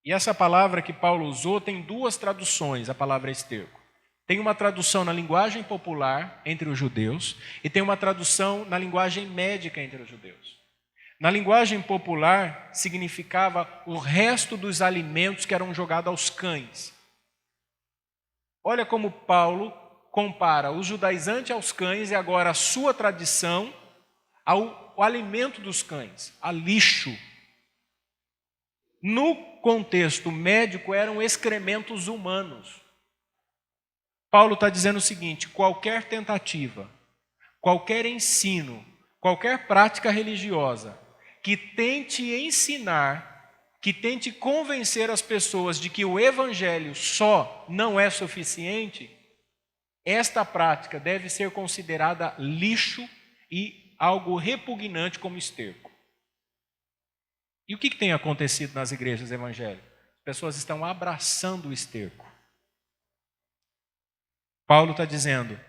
E essa palavra que Paulo usou tem duas traduções, a palavra esterco. Tem uma tradução na linguagem popular entre os judeus e tem uma tradução na linguagem médica entre os judeus. Na linguagem popular, significava o resto dos alimentos que eram jogados aos cães. Olha como Paulo compara o judaizante aos cães e agora a sua tradição ao alimento dos cães, a lixo. No contexto médico, eram excrementos humanos. Paulo está dizendo o seguinte: qualquer tentativa, qualquer ensino, qualquer prática religiosa que tente ensinar, que tente convencer as pessoas de que o evangelho só não é suficiente, esta prática deve ser considerada lixo e algo repugnante como esterco. E o que tem acontecido nas igrejas evangélicas? As pessoas estão abraçando o esterco. Paulo está dizendo,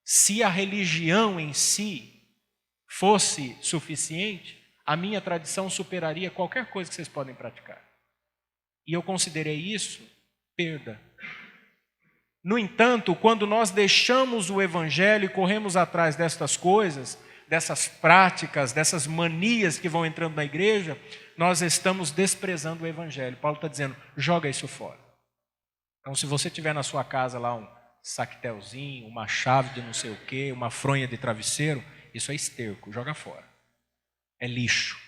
se a religião em si fosse suficiente, a minha tradição superaria qualquer coisa que vocês podem praticar. E eu considerei isso perda. No entanto, quando nós deixamos o evangelho e corremos atrás destas coisas, dessas práticas, dessas manias que vão entrando na igreja, nós estamos desprezando o evangelho. Paulo está dizendo, joga isso fora. Então, se você tiver na sua casa lá um saquetelzinho, uma chave de não sei o quê, uma fronha de travesseiro, isso é esterco, joga fora. É lixo.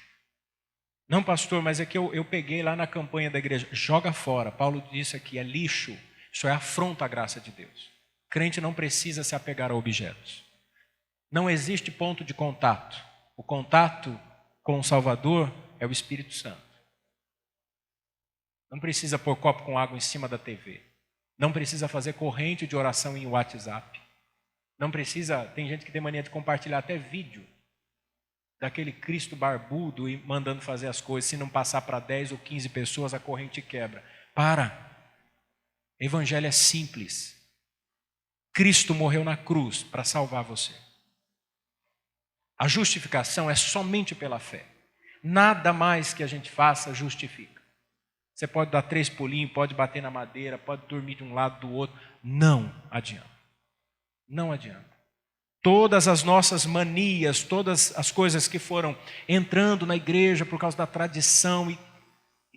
Não, pastor, mas é que eu peguei lá na campanha da igreja. Joga fora. Paulo disse aqui, é lixo. Isso é afronta à graça de Deus. Crente não precisa se apegar a objetos. Não existe ponto de contato. O contato com o Salvador é o Espírito Santo. Não precisa pôr copo com água em cima da TV. Não precisa fazer corrente de oração em WhatsApp. Não precisa, tem gente que tem mania de compartilhar até vídeo daquele Cristo barbudo e mandando fazer as coisas. Se não passar para 10 ou 15 pessoas, a corrente quebra. Para. Evangelho é simples. Cristo morreu na cruz para salvar você. A justificação é somente pela fé. Nada mais que a gente faça justifica. Você pode dar 3 pulinhos, pode bater na madeira, pode dormir de um lado do outro. Não adianta. Não adianta. Todas as nossas manias, todas as coisas que foram entrando na igreja por causa da tradição, e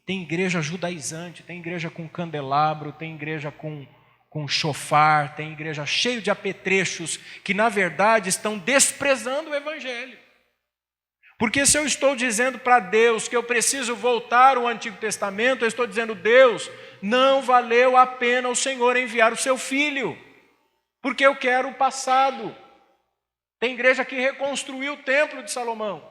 tem igreja judaizante, tem igreja com candelabro, tem igreja com chofar, tem igreja cheio de apetrechos, que na verdade estão desprezando o evangelho. Porque se eu estou dizendo para Deus que eu preciso voltar ao Antigo Testamento, eu estou dizendo, Deus, não valeu a pena o Senhor enviar o seu Filho, porque eu quero o passado. Tem igreja que reconstruiu o templo de Salomão.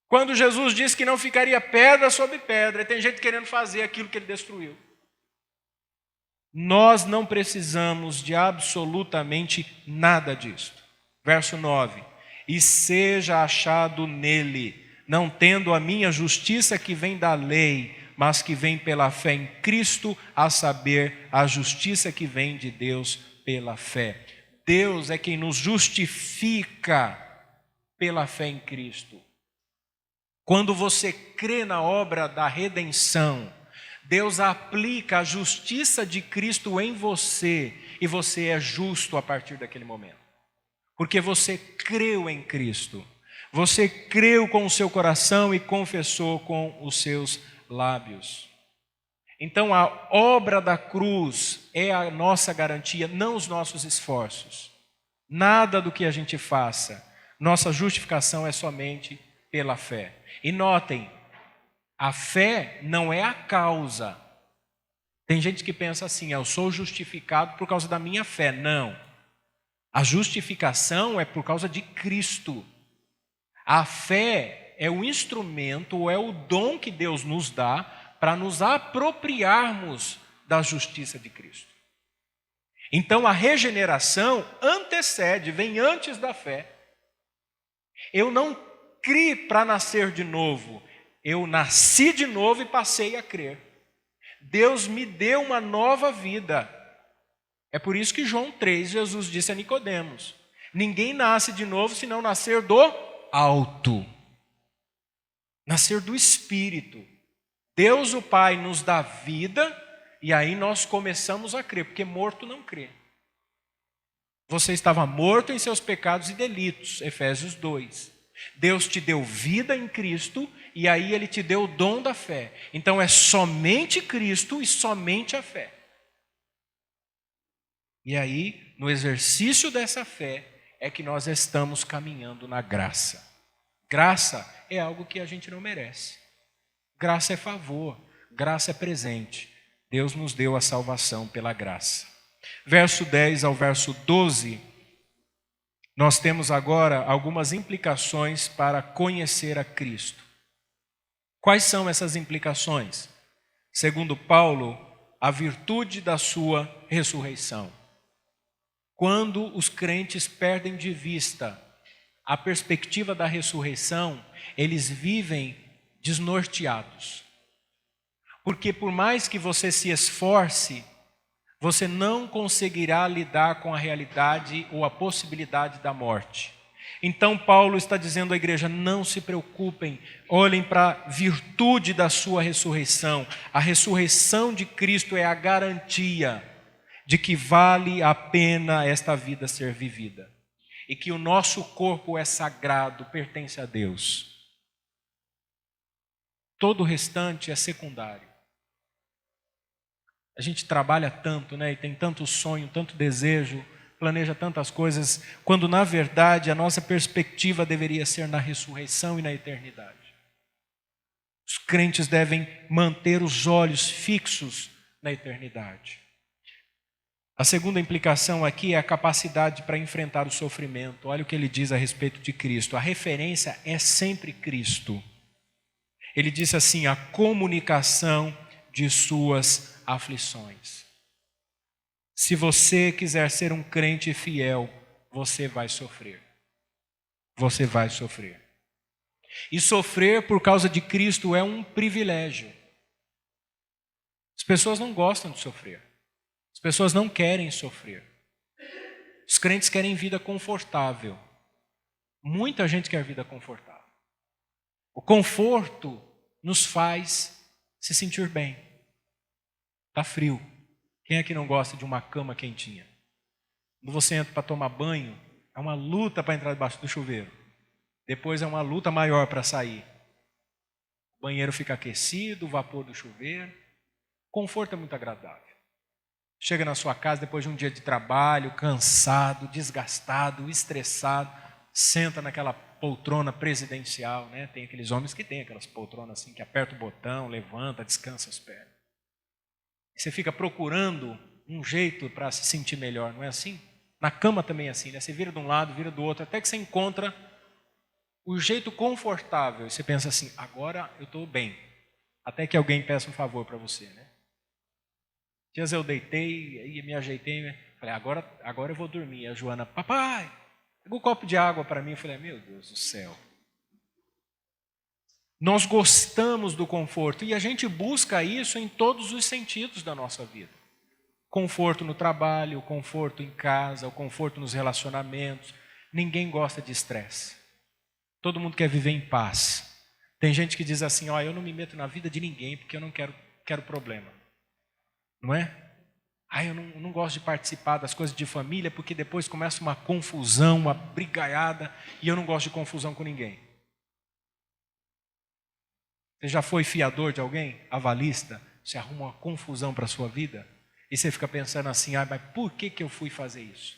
Quando Jesus disse que não ficaria pedra sobre pedra, e tem gente querendo fazer aquilo que ele destruiu. Nós não precisamos de absolutamente nada disso. Verso 9. E seja achado nele, não tendo a minha justiça que vem da lei, mas que vem pela fé em Cristo, a saber, a justiça que vem de Deus pela fé. Deus é quem nos justifica pela fé em Cristo. Quando você crê na obra da redenção, Deus aplica a justiça de Cristo em você, e você é justo a partir daquele momento. Porque você creu em Cristo. Você creu com o seu coração e confessou com os seus lábios. Então a obra da cruz é a nossa garantia, não os nossos esforços. Nada do que a gente faça. Nossa justificação é somente pela fé. E notem, a fé não é a causa. Tem gente que pensa assim, eu sou justificado por causa da minha fé. Não. A justificação é por causa de Cristo. A fé é o instrumento, ou é o dom que Deus nos dá para nos apropriarmos da justiça de Cristo. Então a regeneração antecede, vem antes da fé. Eu não criei para nascer de novo, eu nasci de novo e passei a crer. Deus me deu uma nova vida. É por isso que João 3, Jesus disse a Nicodemos, ninguém nasce de novo se não nascer do alto. Nascer do Espírito. Deus o Pai nos dá vida, E aí nós começamos a crer, porque morto não crê. Você estava morto em seus pecados e delitos, Efésios 2. Deus te deu vida em Cristo e aí Ele te deu o dom da fé. Então é somente Cristo e somente a fé. E aí, no exercício dessa fé, é que nós estamos caminhando na graça. Graça é algo que a gente não merece. Graça é favor, graça é presente. Deus nos deu a salvação pela graça. Verso 10 ao verso 12, nós temos agora algumas implicações para conhecer a Cristo. Quais são essas implicações? Segundo Paulo, a virtude da sua ressurreição. Quando os crentes perdem de vista a perspectiva da ressurreição, eles vivem desnorteados. Porque por mais que você se esforce, você não conseguirá lidar com a realidade ou a possibilidade da morte. Então Paulo está dizendo à igreja, não se preocupem, olhem para a virtude da sua ressurreição. A ressurreição de Cristo é a garantia de que vale a pena esta vida ser vivida. E que o nosso corpo é sagrado, pertence a Deus. Todo o restante é secundário. A gente trabalha tanto, né? E tem tanto sonho, tanto desejo, planeja tantas coisas, quando na verdade a nossa perspectiva deveria ser na ressurreição e na eternidade. Os crentes devem manter os olhos fixos na eternidade. A segunda implicação aqui é a capacidade para enfrentar o sofrimento. Olha o que ele diz a respeito de Cristo. A referência é sempre Cristo. Ele disse assim, a comunicação de suas aflições. Se você quiser ser um crente fiel, você vai sofrer. Você vai sofrer. E sofrer por causa de Cristo é um privilégio. As pessoas não gostam de sofrer. As pessoas não querem sofrer. Os crentes querem vida confortável. Muita gente quer vida confortável. O conforto nos faz se sentir bem. Está frio. Quem é que não gosta de uma cama quentinha? Quando você entra para tomar banho, é uma luta para entrar debaixo do chuveiro. Depois é uma luta maior para sair. O banheiro fica aquecido, o vapor do chuveiro. O conforto é muito agradável. Chega na sua casa depois de um dia de trabalho, cansado, desgastado, estressado, senta naquela poltrona presidencial, né? Tem aqueles homens que têm aquelas poltronas assim, que aperta o botão, levanta, descansa as pernas. E você fica procurando um jeito para se sentir melhor, não é assim? Na cama também é assim, né? Você vira de um lado, vira do outro, até que você encontra o jeito confortável. E você pensa assim, agora eu estou bem. Até que alguém peça um favor para você, né? Dias eu deitei e me ajeitei, falei, agora eu vou dormir. E a Joana, papai, pega um copo de água para mim. Eu falei, meu Deus do céu. Nós gostamos do conforto e a gente busca isso em todos os sentidos da nossa vida. Conforto no trabalho, conforto em casa, o conforto nos relacionamentos. Ninguém gosta de estresse. Todo mundo quer viver em paz. Tem gente que diz assim, eu não me meto na vida de ninguém porque eu não quero problema. Não é? Eu não gosto de participar das coisas de família porque depois começa uma confusão, uma brigaiada e eu não gosto de confusão com ninguém. Você já foi fiador de alguém? Avalista? Você arruma uma confusão para a sua vida e você fica pensando assim, mas por que eu fui fazer isso?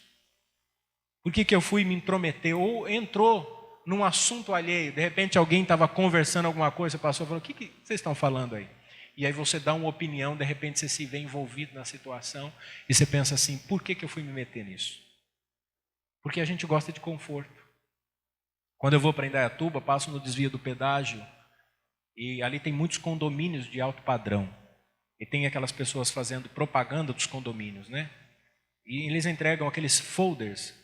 Por que eu fui me intrometer? Ou entrou num assunto alheio, de repente alguém estava conversando alguma coisa, passou e falou, o que vocês estão falando aí? E aí você dá uma opinião, de repente você se vê envolvido na situação e você pensa assim, por que eu fui me meter nisso? Porque a gente gosta de conforto. Quando eu vou para Indaiatuba, passo no desvio do pedágio e ali tem muitos condomínios de alto padrão. E tem aquelas pessoas fazendo propaganda dos condomínios, né? E eles entregam aqueles folders.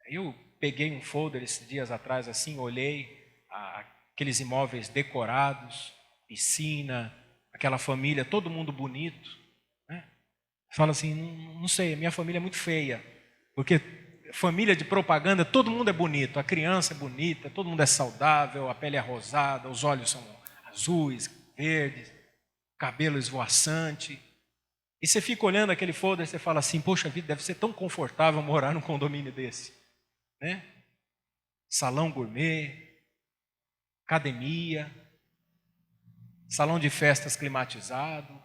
Eu peguei um folder esses dias atrás, assim, olhei aqueles imóveis decorados, piscina, aquela família, todo mundo bonito, né? Fala assim, não sei, a minha família é muito feia, porque família de propaganda, todo mundo é bonito, a criança é bonita, todo mundo é saudável, a pele é rosada, os olhos são azuis, verdes, cabelo esvoaçante. E você fica olhando aquele folder e você fala assim, poxa vida, deve ser tão confortável morar num condomínio desse, né? Salão gourmet, academia, salão de festas climatizado,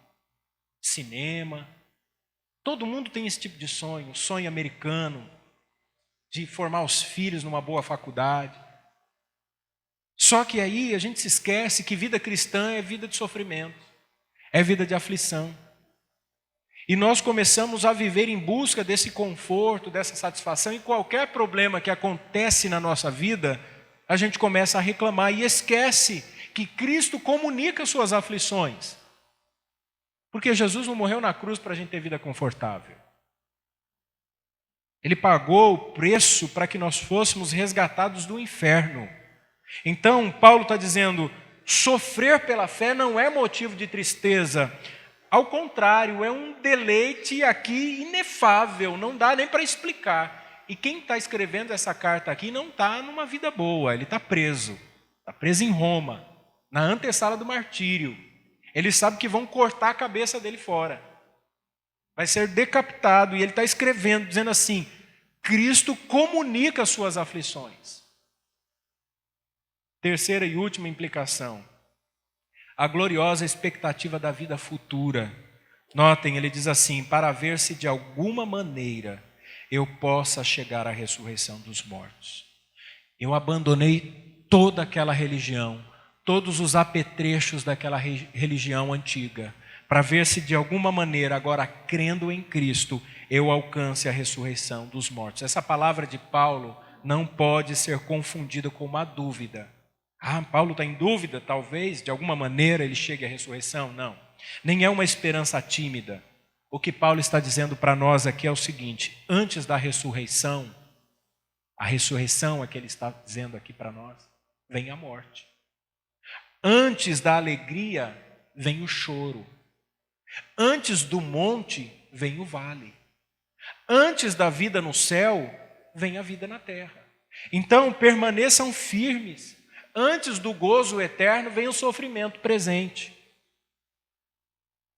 cinema. Todo mundo tem esse tipo de sonho, sonho americano, de formar os filhos numa boa faculdade. Só que aí a gente se esquece que vida cristã é vida de sofrimento, é vida de aflição. E nós começamos a viver em busca desse conforto, dessa satisfação, e qualquer problema que acontece na nossa vida, a gente começa a reclamar e esquece que Cristo comunica suas aflições. Porque Jesus não morreu na cruz para a gente ter vida confortável. Ele pagou o preço para que nós fôssemos resgatados do inferno. Então, Paulo está dizendo, sofrer pela fé não é motivo de tristeza. Ao contrário, é um deleite aqui inefável, não dá nem para explicar. E quem está escrevendo essa carta aqui não está numa vida boa, ele está preso em Roma, na antessala do martírio. Ele sabe que vão cortar a cabeça dele fora, vai ser decapitado, e ele está escrevendo, dizendo assim, Cristo comunica as suas aflições. Terceira e última implicação, a gloriosa expectativa da vida futura. Notem, ele diz assim, para ver se de alguma maneira eu possa chegar à ressurreição dos mortos. Eu abandonei toda aquela religião, todos os apetrechos daquela religião antiga, para ver se de alguma maneira, agora crendo em Cristo, eu alcance a ressurreição dos mortos. Essa palavra de Paulo não pode ser confundida com uma dúvida. Paulo está em dúvida, talvez, de alguma maneira ele chegue à ressurreição? Não. Nem é uma esperança tímida. O que Paulo está dizendo para nós aqui é o seguinte, antes da ressurreição, a ressurreição é que ele está dizendo aqui para nós, vem a morte. Antes da alegria, vem o choro. Antes do monte, vem o vale. Antes da vida no céu, vem a vida na terra. Então, permaneçam firmes. Antes do gozo eterno, vem o sofrimento presente.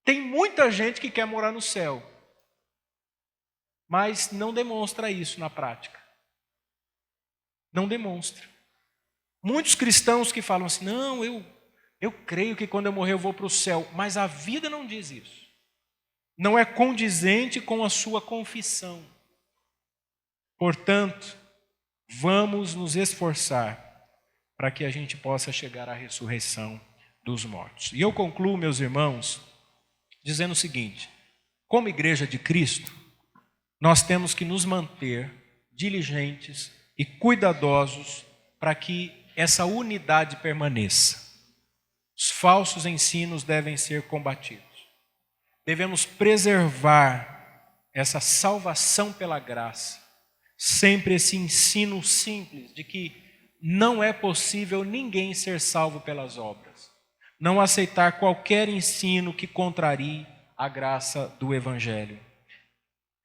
Tem muita gente que quer morar no céu, mas não demonstra isso na prática. Não demonstra. Muitos cristãos que falam assim, não, eu creio que quando eu morrer eu vou para o céu, mas a vida não diz isso. Não é condizente com a sua confissão. Portanto, vamos nos esforçar para que a gente possa chegar à ressurreição dos mortos. E eu concluo, meus irmãos, dizendo o seguinte, como igreja de Cristo, nós temos que nos manter diligentes e cuidadosos para que essa unidade permaneça. Os falsos ensinos devem ser combatidos. Devemos preservar essa salvação pela graça, sempre esse ensino simples de que não é possível ninguém ser salvo pelas obras. Não aceitar qualquer ensino que contrarie a graça do Evangelho.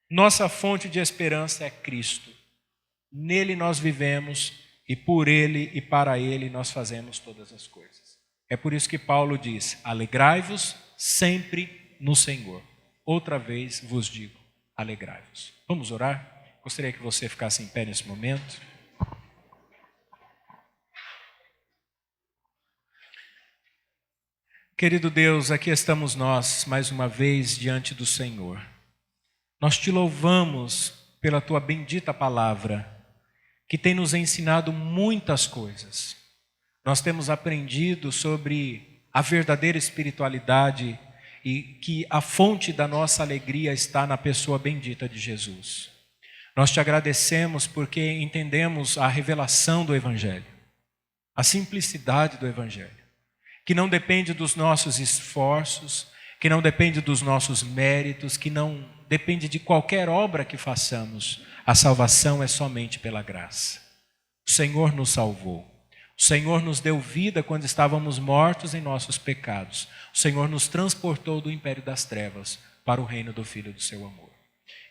Nossa fonte de esperança é Cristo. Nele nós vivemos e por Ele e para Ele nós fazemos todas as coisas. É por isso que Paulo diz, alegrai-vos sempre no Senhor. Outra vez vos digo, alegrai-vos. Vamos orar? Gostaria que você ficasse em pé nesse momento. Querido Deus, aqui estamos nós, mais uma vez, diante do Senhor. Nós te louvamos pela tua bendita palavra, que tem nos ensinado muitas coisas. Nós temos aprendido sobre a verdadeira espiritualidade e que a fonte da nossa alegria está na pessoa bendita de Jesus. Nós te agradecemos porque entendemos a revelação do Evangelho, a simplicidade do Evangelho, que não depende dos nossos esforços, que não depende dos nossos méritos, que não depende de qualquer obra que façamos. A salvação é somente pela graça. O Senhor nos salvou. O Senhor nos deu vida quando estávamos mortos em nossos pecados. O Senhor nos transportou do império das trevas para o reino do Filho do seu amor.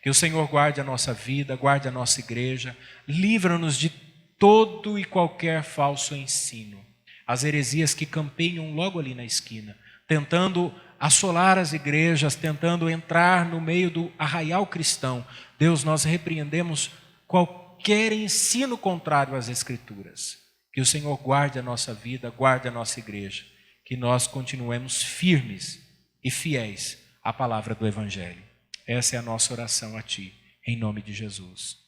Que o Senhor guarde a nossa vida, guarde a nossa igreja, livra-nos de todo e qualquer falso ensino. As heresias que campeiam logo ali na esquina, tentando assolar as igrejas, tentando entrar no meio do arraial cristão. Deus, nós repreendemos qualquer ensino contrário às Escrituras. Que o Senhor guarde a nossa vida, guarde a nossa igreja. Que nós continuemos firmes e fiéis à palavra do Evangelho. Essa é a nossa oração a Ti, em nome de Jesus.